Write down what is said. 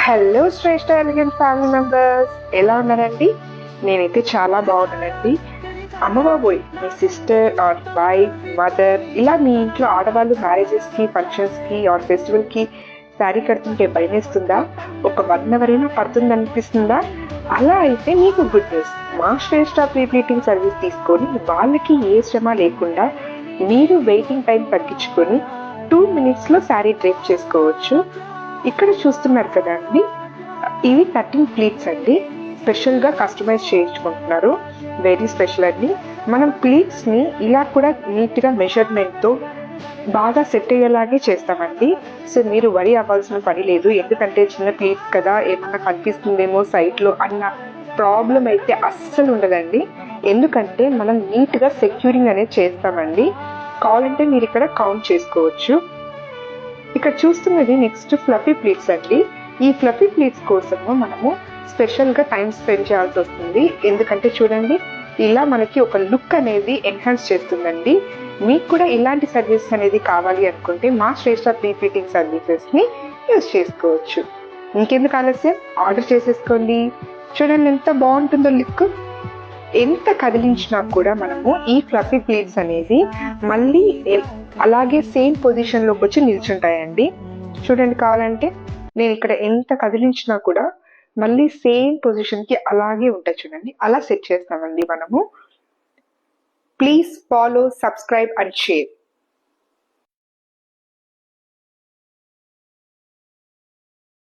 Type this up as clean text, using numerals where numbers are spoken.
Hello శ్రేష్ఠ elegant family members, ఎలా ఉన్నారండి? నేనైతే చాలా బాగున్నానండి. అమ్మ బాబోయ్, మీ సిస్టర్ ఆర్ వైఫ్, మదర్ ఇలా మీ ఇంట్లో ఆడవాళ్ళు మ్యారేజెస్కి, ఫంక్షన్స్కి ఆర్ ఫెస్టివల్కి శారీ కడుతుంటే భయమేస్తుందా? ఒక 1 hour అయినా పడుతుంది అనిపిస్తుందా? అలా అయితే మీకు గుడ్ న్యూస్. మా శ్రేష్ఠ ప్రీ ప్లీటింగ్ సర్వీస్ తీసుకొని వాళ్ళకి ఏ శ్రమ లేకుండా మీరు వెయిటింగ్ టైం తగ్గించుకొని 2 minutes శారీ డ్రేప్ చేసుకోవచ్చు. ఇక్కడ చూస్తున్నారు కదా అండి, ఇవి 13 ప్లీట్స్ అండి. స్పెషల్గా కస్టమైజ్ చేయించుకుంటున్నారు. వెరీ స్పెషల్ అండి. మనం ప్లీట్స్ని ఇలా కూడా నీట్గా మెజర్మెంట్తో బాగా సెట్ అయ్యేలాగే చేస్తామండి. సో మీరు వరి అవ్వాల్సిన పని లేదు. ఎందుకంటే చిన్న ప్లీట్స్ కదా, ఏమన్నా కనిపిస్తుందేమో సైట్లో అన్న ప్రాబ్లం అయితే అస్సలు ఉండదండి. ఎందుకంటే మనం నీట్గా సెక్యూరింగ్ అనేది చేస్తామండి. కావాలంటే మీరు ఇక్కడ కౌంట్ చేసుకోవచ్చు. ఇక్కడ చూస్తున్నది నెక్స్ట్ ఫ్లఫీ ప్లీట్స్ అండి. ఈ ఫ్లఫీ ప్లీట్స్ కోసము మనము స్పెషల్గా టైం స్పెండ్ చేయాల్సి వస్తుంది. ఎందుకంటే చూడండి, ఇలా మనకి ఒక లుక్ అనేది ఎన్హాన్స్ చేస్తుందండి. మీకు కూడా ఇలాంటి సర్వీస్ అనేది కావాలి అనుకుంటే మా శ్రేష్ఠ ప్రీ ఫిట్టింగ్ సర్వీసెస్ని యూజ్ చేసుకోవచ్చు. ఇంకెందుకు ఆలస్యం, ఆర్డర్ చేసేసుకోండి. చూడండి ఎంత బాగుంటుందో లుక్. ఎంత కదిలించినా కూడా మనము ఈ ఫ్లఫీ ప్లీట్స్ అనేది మళ్ళీ అలాగే సేమ్ పొజిషన్లోకి వచ్చి నిల్చుంటాయండి. చూడండి, కావాలంటే నేను ఇక్కడ ఎంత కదిలించినా కూడా మళ్ళీ సేమ్ పొజిషన్కి అలాగే ఉంటాయి. చూడండి, అలా సెట్ చేస్తామండి మనము. Please follow, subscribe and share.